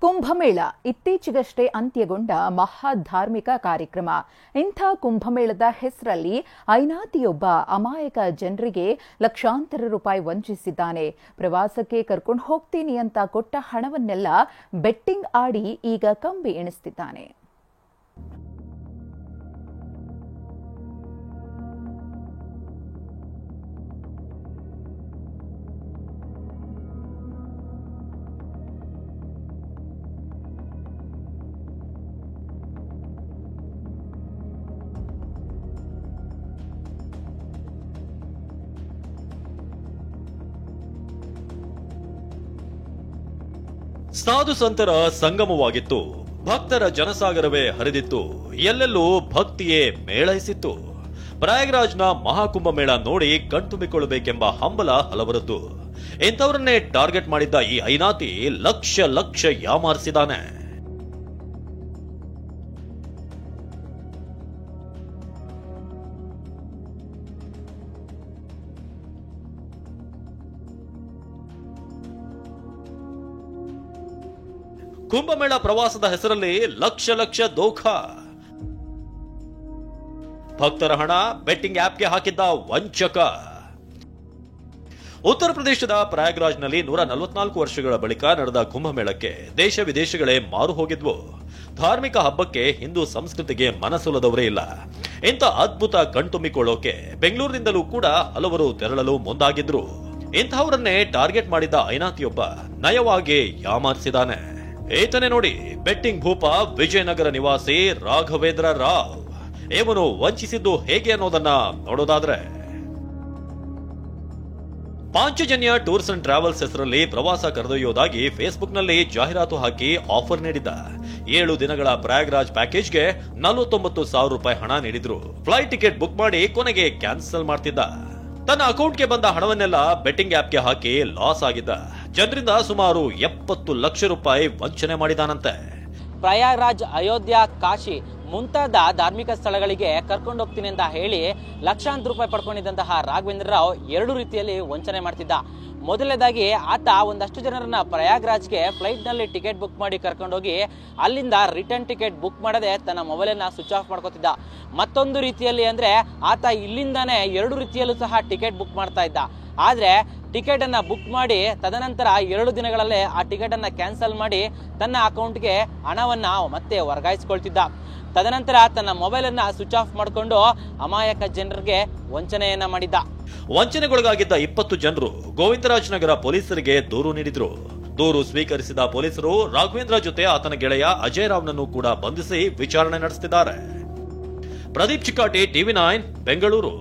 ಕುಂಭಮೇಳ ಇತ್ತೀಚೆಗಷ್ಟೇ ಅಂತ್ಯಗೊಂಡ ಮಹಾಧಾರ್ಮಿಕ ಕಾರ್ಯಕ್ರಮ. ಇಂಥ ಕುಂಭಮೇಳದ ಹೆಸರಲ್ಲಿ ಐನಾತಿಯೊಬ್ಬ ಅಮಾಯಕ ಜನರಿಗೆ ಲಕ್ಷಾಂತರ ರೂಪಾಯಿ ವಂಚಿಸಿದ್ದಾನೆ. ಪ್ರವಾಸಕ್ಕೆ ಕರ್ಕೊಂಡು ಹೋಗ್ತೀನಿ ಅಂತ ಕೊಟ್ಟ ಹಣವನ್ನೆಲ್ಲ ಬೆಟ್ಟಿಂಗ್ ಆಡಿ ಈಗ ಕಂಬಿ ಎಣಿಸ್ತಿದ್ದಾನೆ. ಸಾಧು ಸಂತರ ಸಂಗಮವಾಗಿತ್ತು. ಭಕ್ತರ ಜನಸಾಗರವೇ ಹರಿದಿತ್ತು. ಎಲ್ಲೆಲ್ಲೂ ಭಕ್ತಿಯೇ ಮೇಳೈಸಿತ್ತು. ಪ್ರಯಾಗ್ರಾಜ್ನ ಮಹಾಕುಂಭ ಮೇಳ ನೋಡಿ ಕಣ್ತುಂಬಿಕೊಳ್ಳಬೇಕೆಂಬ ಹಂಬಲ ಹಲವರದ್ದು. ಇಂಥವರನ್ನೇ ಟಾರ್ಗೆಟ್ ಮಾಡಿದ್ದ ಈ ಐನಾತಿ ಲಕ್ಷ ಯಾಮಾರಿಸಿದಾನೆ. ಕುಂಭಮೇಳ ಪ್ರವಾಸದ ಹೆಸರಲ್ಲಿ ಲಕ್ಷ ದೋಖಾ. ಭಕ್ತರ ಹಣ ಬೆಟ್ಟಿಂಗ್ ಆಪ್ಗೆ ಹಾಕಿದ್ದ ವಂಚಕ. ಉತ್ತರ ಪ್ರದೇಶದ ಪ್ರಯಾಗ್ರಾಜ್ನಲ್ಲಿ 144 ವರ್ಷಗಳ ಬಳಿಕ ನಡೆದ ಕುಂಭಮೇಳಕ್ಕೆ ದೇಶ ವಿದೇಶಗಳೇ ಮಾರು ಹೋಗಿದ್ವು. ಧಾರ್ಮಿಕ ಹಬ್ಬಕ್ಕೆ ಹಿಂದೂ ಸಂಸ್ಕೃತಿಗೆ ಮನಸೊಲ್ಲದವರೇ ಇಲ್ಲ. ಇಂಥ ಅದ್ಭುತ ಕಣ್ತುಂಬಿಕೊಳ್ಳೋಕೆ ಬೆಂಗಳೂರಿನಿಂದಲೂ ಕೂಡ ಹಲವರು ತೆರಳಲು ಮುಂದಾಗಿದ್ರು. ಇಂತಹವರನ್ನೇ ಟಾರ್ಗೆಟ್ ಮಾಡಿದ್ದ ಐನಾತಿಯೊಬ್ಬ ನಯವಾಗಿ ಯಾಮಾರಿಸಿದಾನೆ. ಈತನೇ ನೋಡಿ, ಬೆಟ್ಟಿಂಗ್ ಭೂಪ ವಿಜಯನಗರ ನಿವಾಸಿ ರಾಘವೇಂದ್ರ ರಾವ್. ಇವನು ವಂಚಿಸಿದ್ದು ಹೇಗೆ ಅನ್ನೋದನ್ನ ನೋಡೋದಾದ್ರೆ, ಪಾಂಚಜನ್ಯ ಟೂರ್ಸ್ ಅಂಡ್ ಟ್ರಾವೆಲ್ಸ್ ಹೆಸರಲ್ಲಿ ಪ್ರವಾಸ ಕರೆದೊಯ್ಯೋದಾಗಿ ಫೇಸ್ಬುಕ್ ನಲ್ಲಿ ಜಾಹೀರಾತು ಹಾಕಿ ಆಫರ್ ನೀಡಿದ್ದ. 7 ದಿನಗಳ ಪ್ರಯಾಗ್ರಾಜ್ ಪ್ಯಾಕೇಜ್ಗೆ 49,000 ರೂಪಾಯಿ ಹಣ ನೀಡಿದ್ರು. ಫ್ಲೈಟ್ ಟಿಕೆಟ್ ಬುಕ್ ಮಾಡಿ ಕೊನೆಗೆ ಕ್ಯಾನ್ಸಲ್ ಮಾಡ್ತಿದ್ದ. ತನ್ನ ಅಕೌಂಟ್ಗೆ ಬಂದ ಹಣವನ್ನೆಲ್ಲ ಬೆಟ್ಟಿಂಗ್ ಆಪ್ಗೆ ಹಾಕಿ ಲಾಸ್ ಆಗಿದ್ದ. ಜನರಿಂದ ಸುಮಾರು 70 ಲಕ್ಷ ರೂಪಾಯಿ ವಂಚನೆ ಮಾಡಿದಾನಂತೆ. ಪ್ರಯಾಗ್ರಾಜ್, ಅಯೋಧ್ಯ, ಕಾಶಿ ಮುಂತಾದ ಧಾರ್ಮಿಕ ಸ್ಥಳಗಳಿಗೆ ಕರ್ಕೊಂಡು ಹೋಗ್ತೀನಿ ಅಂತ ಹೇಳಿ ಲಕ್ಷಾಂತರ ರೂಪಾಯಿ ಪಡ್ಕೊಂಡಿದ್ದಂತಹ ರಾಘವೇಂದ್ರ ರಾವ್ 2 ರೀತಿಯಲ್ಲಿ ವಂಚನೆ ಮಾಡ್ತಿದ್ದ. ಮೊದಲನೇದಾಗಿ ಆತ ಒಂದಷ್ಟು ಜನರನ್ನ ಪ್ರಯಾಗ್ರಾಜ್ಗೆ ಫ್ಲೈಟ್ ನಲ್ಲಿ ಟಿಕೆಟ್ ಬುಕ್ ಮಾಡಿ ಕರ್ಕೊಂಡೋಗಿ ಅಲ್ಲಿಂದ ರಿಟರ್ನ್ ಟಿಕೆಟ್ ಬುಕ್ ಮಾಡದೆ ತನ್ನ ಮೊಬೈಲನ್ನ ಸ್ವಿಚ್ ಆಫ್ ಮಾಡ್ಕೋತಿದ್ದ. ಮತ್ತೊಂದು ರೀತಿಯಲ್ಲಿ ಅಂದ್ರೆ ಆತ ಇಲ್ಲಿಂದಾನೇ 2 ರೀತಿಯಲ್ಲೂ ಸಹ ಟಿಕೆಟ್ ಬುಕ್ ಮಾಡ್ತಾ ಇದ್ದ. ಆದ್ರೆ ಟಿಕೆಟ್ ಅನ್ನ ಬುಕ್ ಮಾಡಿ ತದನಂತರ 2 ದಿನಗಳಲ್ಲೇ ಆ ಟಿಕೆಟ್ ಅನ್ನ ಕ್ಯಾನ್ಸಲ್ ಮಾಡಿ ತನ್ನ ಅಕೌಂಟ್ಗೆ ಹಣವನ್ನ ಮತ್ತೆ ವರ್ಗಾಯಿಸಿಕೊಳ್ತಿದ್ದ. ತದನಂತರ ತನ್ನ ಮೊಬೈಲ್ ಅನ್ನ ಸ್ವಿಚ್ ಆಫ್ ಮಾಡಿಕೊಂಡು ಅಮಾಯಕ ಜನರಿಗೆ ವಂಚನೆಯನ್ನ ಮಾಡಿದ್ದ. ವಂಚನೆಗೊಳಗಾಗಿದ್ದ 20 ಜನರು ಗೋವಿಂದರಾಜ್ ನಗರ ಪೊಲೀಸರಿಗೆ ದೂರು ನೀಡಿದ್ರು. ದೂರು ಸ್ವೀಕರಿಸಿದ ಪೊಲೀಸರು ರಾಘವೇಂದ್ರ ಜೊತೆ ಆತನ ಗೆಳೆಯ ಅಜಯ್ ರಾವ್ನನ್ನು ಕೂಡ ಬಂಧಿಸಿ ವಿಚಾರಣೆ ನಡೆಸುತ್ತಿದ್ದಾರೆ. ಪ್ರದೀಪ್ ಚಿಕ್ಕಾಟಿ, TV9, ಬೆಂಗಳೂರು.